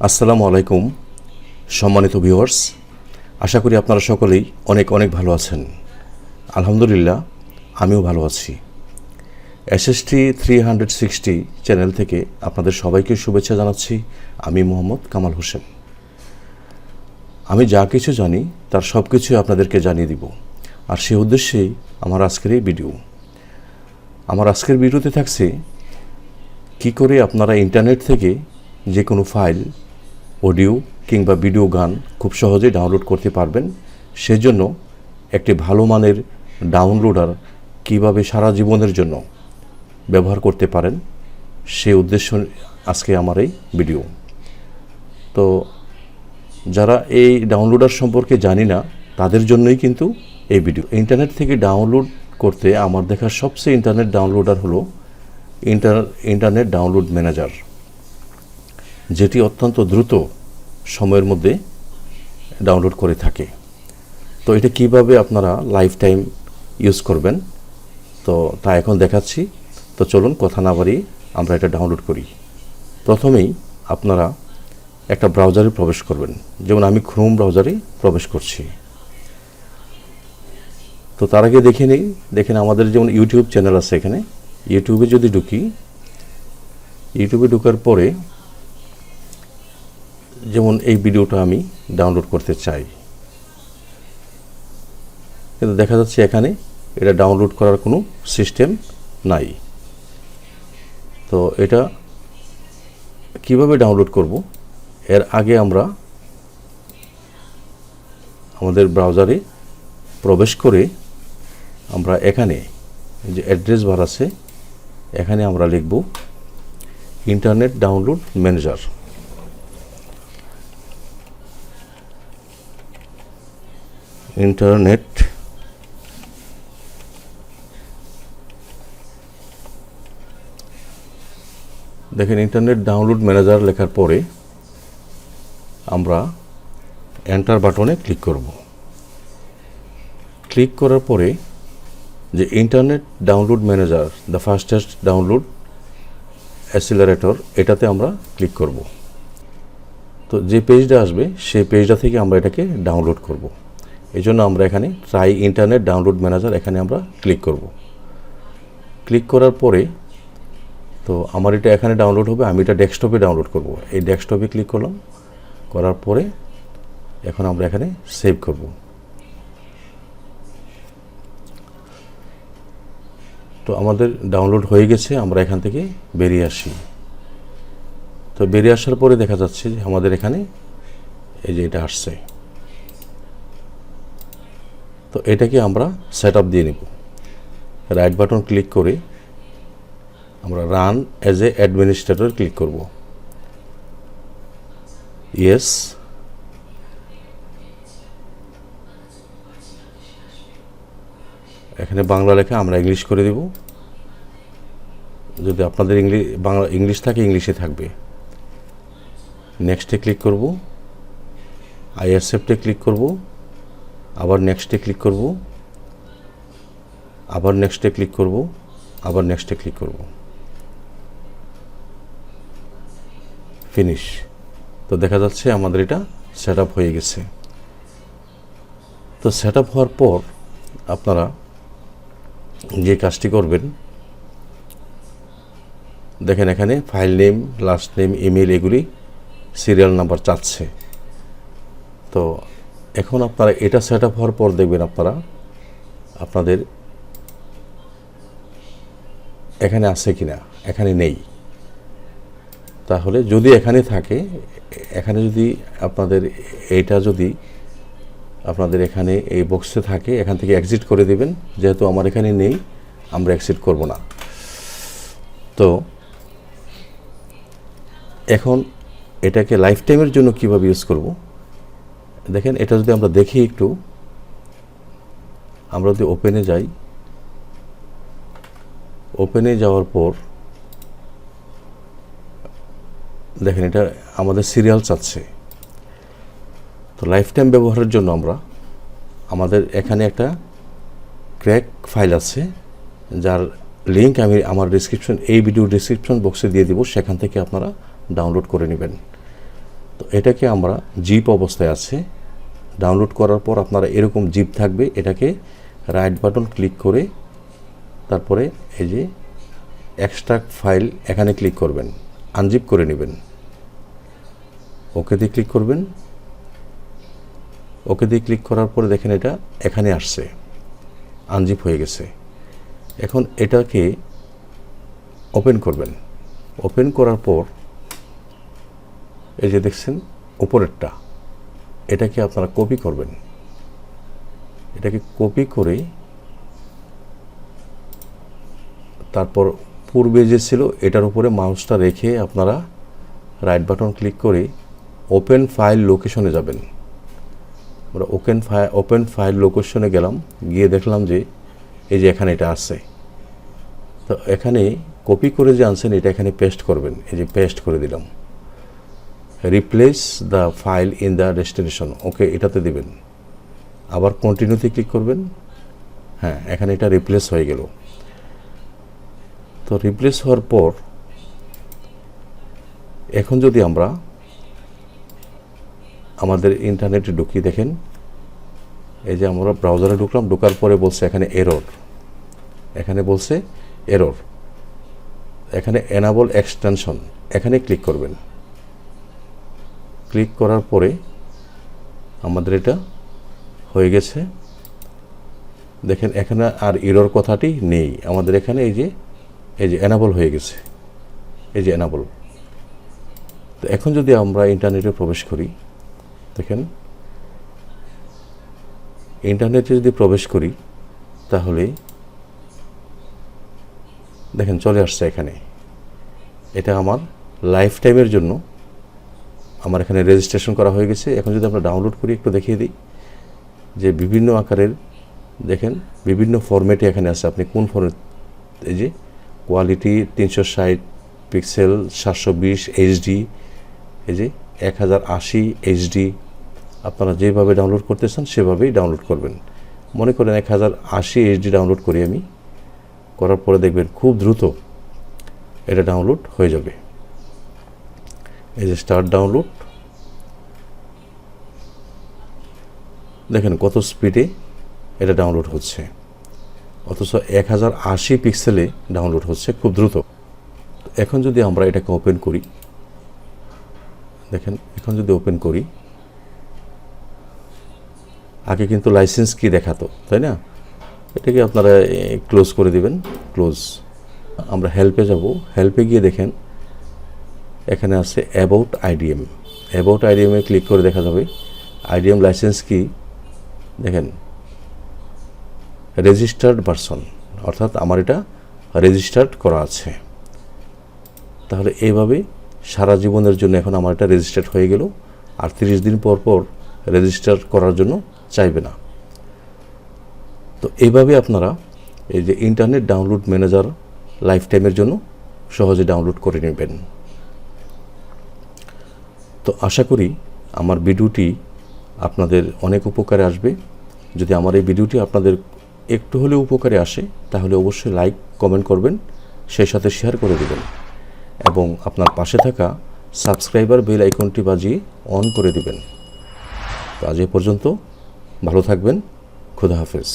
আসসালামু আলাইকুম সম্মানিত ভিউয়ার্স, আশা করি আপনারা সকলেই অনেক অনেক ভালো আছেন। আলহামদুলিল্লাহ, আমিও ভালো আছি। এসএসটি 360 চ্যানেল থেকে আপনাদের সবাইকে শুভেচ্ছা জানাচ্ছি। আমি মোহাম্মদ কামাল হোসেন। আমি যা কিছু জানি তার সব কিছুই আপনাদেরকে জানিয়ে দিব, আর সেই উদ্দেশ্যেই আমার আজকের এই ভিডিও। আমার আজকের ভিডিওতে থাকছে কি করে আপনারা ইন্টারনেট থেকে যে কোনো ফাইল, অডিও কিংবা ভিডিও গান খুব সহজেই ডাউনলোড করতে পারবেন। সেজন্য একটি ভালো মানের ডাউনলোডার কিভাবে সারা জীবনের জন্য ব্যবহার করতে পারেন, সেই উদ্দেশ্য আজকে আমার এই ভিডিও। তো যারা এই ডাউনলোডার সম্পর্কে জানি না তাদের জন্যই কিন্তু এই ভিডিও। ইন্টারনেট থেকে ডাউনলোড করতে আমার দেখা সবচেয়ে ইন্টারনেট ডাউনলোডার হলো ইন্টারনেট ডাউনলোড ম্যানেজার, যেটি অত্যন্ত দ্রুত সময়ের মধ্যে ডাউনলোড করে থাকে। তো এটা কিভাবে আপনারা লাইফ টাইম ইউজ করবেন তো তা এখন দেখাচ্ছি। তো চলুন কথা না বাড়িয়ে আমরা এটা ডাউনলোড করি। প্রথমেই আপনারা একটা ব্রাউজারে প্রবেশ করবেন, যেমন আমি ক্রোম ব্রাউজারে প্রবেশ করছি। তো তার আগে দেখেন আমাদের যেমন ইউটিউব চ্যানেল আছে, এখানে ইউটিউবে যদি ঢুকি, ইউটিউবে ঢোকার পরে যেমন এই ভিডিওটা আমি ডাউনলোড করতে চাই, কিন্তু দেখা যাচ্ছে এখানে এটা ডাউনলোড করার কোনো সিস্টেম নাই। তো এটা কিভাবে ডাউনলোড করব, এর আগে আমরা আমাদের ব্রাউজারে প্রবেশ করে আমরা এখানে যে অ্যাড্রেস বার আছে, এখানে আমরা লিখব ইন্টারনেট ডাউনলোড ম্যানেজার। ইন্টারনেট দেখেন ইন্টারনেট ডাউনলোড ম্যানেজার লেখার পরে আমরা এন্টার বাটনে ক্লিক করব। ক্লিক করার পরে যে internet download manager the fastest download accelerator, এটাতে আমরা ক্লিক করব। তো যে পেজটা আসবে সেই পেজটা থেকে আমরা এটাকে ডাউনলোড করব। এই জন্য আমরা এখানে ট্রাই ইন্টারনেট ডাউনলোড ম্যানেজার, এখানে আমরা ক্লিক করব। ক্লিক করার পরে তো আমার এটা এখানে ডাউনলোড হবে, আমি এটা ডেস্কটপে ডাউনলোড করব। এই ডেস্কটপে ক্লিক করলাম, করার পরে এখন আমরা এখানে সেভ করব। তো আমাদের ডাউনলোড হয়ে গেছে, আমরা এখান থেকে বেরিয়ে আসি। তো বেরিয়ে আসার পরে দেখা যাচ্ছে যে আমাদের এখানে এই যে এটা আসছে। তো এটাকে আমরা সেট আপ দিয়ে নেব। রাইট বাটন ক্লিক করে আমরা run as a administrator click করব। ইয়েস, এখানে বাংলা লেখা আমরা ইংলিশ করে দেব। যদি আপনাদের ইংলিশ থাকে, ইংলিশে থাকবে। নেক্সটে ক্লিক করব, আই অ্যাকসেপ্টে ক্লিক করব, আবার নেক্সটে ক্লিক করব, আবার নেক্সটে ক্লিক করব, আবার নেক্সটে ক্লিক করব, ফিনিশ। তো দেখা যাচ্ছে আমাদের এটা সেট আপ হয়ে গেছে। তো সেট আপ হওয়ার পর আপনারা যে কাজটি করবেন, দেখেন এখানে file name, last name, email, এগুলি সিরিয়াল নাম্বার চাচ্ছে। তো এখন আপনারা এটা সেট আপ হওয়ার পর দেখবেন আপনাদের এখানে আছে কিনা, এখানে নেই। তাহলে যদি এখানে থাকে, এখানে যদি আপনাদের এখানে এই বক্সে থাকে, এখান থেকে এক্সিট করে দেবেন। যেহেতু আমার এখানে নেই, আমরা এক্সিট করব না। তো এখন এটাকে লাইফ টাইমের জন্য কিভাবে ইউজ করব, দেখেন এটা যদি আমরা দেখি একটু, আমরা যদি ওপেনে যাই, ওপেনে যাওয়ার পর দেখেন এটা আমাদের সিরিয়াল চাচ্ছে। তো লাইফ টাইম ব্যবহারের জন্য আমাদের এখানে একটা ক্র্যাক ফাইল আছে, যার লিঙ্ক আমি আমার এই ভিডিও ডিসক্রিপশন বক্সে দিয়ে দিব। সেখান থেকে আপনারা ডাউনলোড করে নেবেন। তো এটাকে আমরা জিপ অবস্থায় আছে, ডাউনলোড করার পর আপনারা এরকম জিপ থাকবে, এটাকে রাইট বাটন ক্লিক করে তারপরে এই যে এক্সট্রাক্ট ফাইল এখানে ক্লিক করবেন, আনজিপ করে নেবেন, ওকে দিয়ে ক্লিক করবেন। ওকে দিয়ে ক্লিক করার পরে দেখেন এটা এখানে আসছে, আনজিপ হয়ে গেছে। এখন এটাকে ওপেন করবেন। ওপেন করার পর এই যে দেখছেন উপরেরটা, এটাকে আপনারা কপি করবেন। এটাকে কপি করে তারপর পূর্বে যে ছিল এটার উপরে মাউসটা রেখে আপনারা রাইট বাটন ক্লিক করে ওপেন ফাইল লোকেশনে যাবেন। আমরা ওপেন ফাইল লোকেশনে গেলাম, গিয়ে দেখলাম যে এই যে এখানে এটা আছে। তো এখানে কপি করে যে আনছেন এটা এখানে পেস্ট করবেন। এই যে পেস্ট করে দিলাম। Replace the file in the destination, okay এটাতে দিবেন। আবার কন্টিনিউতে ক্লিক করবেন। হ্যাঁ, এখানে এটা রিপ্লেস হয়ে গেল। তো রিপ্লেস হওয়ার পর এখন যদি আমরা আমাদের ইন্টারনেটে ঢুকি, দেখেন এই যে আমরা ব্রাউজারে ঢুকলাম, ঢোকার পরে বলছে এখানে এরর, এখানে বলছে এরর। এখানে এনাবল এক্সটেনশন, এখানে ক্লিক করবেন। ক্লিক করার পরে আমাদের এটা হয়ে গেছে। দেখেন এখানে আর এরর কথাটি নেই আমাদের এখানে। এই যে এনাবল হয়ে গেছে, এই যে এনাবল। তো এখন যদি আমরা ইন্টারনেটে প্রবেশ করি, দেখেন ইন্টারনেটে যদি প্রবেশ করি তাহলে দেখেন চলে আসছে এখানে। এটা আমার লাইফ টাইমের জন্য আমার এখানে রেজিস্ট্রেশন করা হয়ে গেছে। এখন যদি আমরা ডাউনলোড করি, একটু দেখিয়ে দিই যে বিভিন্ন আকারের, দেখেন বিভিন্ন ফরম্যাটে এখানে আছে। আপনি কোন ফরম্যাট, এই যে কোয়ালিটি 360 পিক্সেল, 720 এইচডি, এই যে 1080 এইচডি, আপনারা যেভাবে ডাউনলোড করতে চান সেভাবেই ডাউনলোড করবেন। মনে করেন 1080 এইচডি ডাউনলোড করি আমি, করার পরে দেখবেন খুব দ্রুত এটা ডাউনলোড হয়ে যাবে। এই যে স্টার্ট ডাউনলোড, দেখেন কত স্পিডে এটা ডাউনলোড হচ্ছে, অথচ 1080 পিক্সেলে ডাউনলোড হচ্ছে খুব দ্রুত। এখন যদি আমরা এটাকে ওপেন করি, দেখেন এখন যদি ওপেন করি, আগে কিন্তু লাইসেন্স কি দেখাতো, তাই না? এটাকে আপনারা ক্লোজ করে দিবেন, ক্লোজ। আমরা হেল্পে যাব, হেল্পে গিয়ে দেখেন এখানে আছে অ্যাবাউট আইডিএম। অ্যাবাউট আইডিএমে ক্লিক করে দেখা যাবে আইডিএম লাইসেন্স কি, দেখেন রেজিস্টার্ড ভার্সন, অর্থাৎ আমার এটা রেজিস্টার্ড করা আছে। তাহলে এইভাবে সারা জীবনের জন্য এখন আমার এটা রেজিস্টার্ড হয়ে গেল, আর 30 দিন পর পর রেজিস্টার করার জন্য চাইবে না। তো এইভাবে আপনারা এই যে ইন্টারনেট ডাউনলোড ম্যানেজার লাইফ টাইমের জন্য সহজে ডাউনলোড করে নেবেন। তো আশা করি আমার ভিডিওটি আপনাদের অনেক উপকারে আসবে। যদি আমার এই ভিডিওটি আপনাদের একটু হলেও উপকারে আসে তাহলে অবশ্যই লাইক কমেন্ট করবেন, সেই সাথে শেয়ার করে দেবেন এবং আপনার পাশে থাকা সাবস্ক্রাইবার বেল আইকনটি বাজিয়ে অন করে দিবেন। তো আজ এ পর্যন্ত, ভালো থাকবেন, খুদা হাফেজ।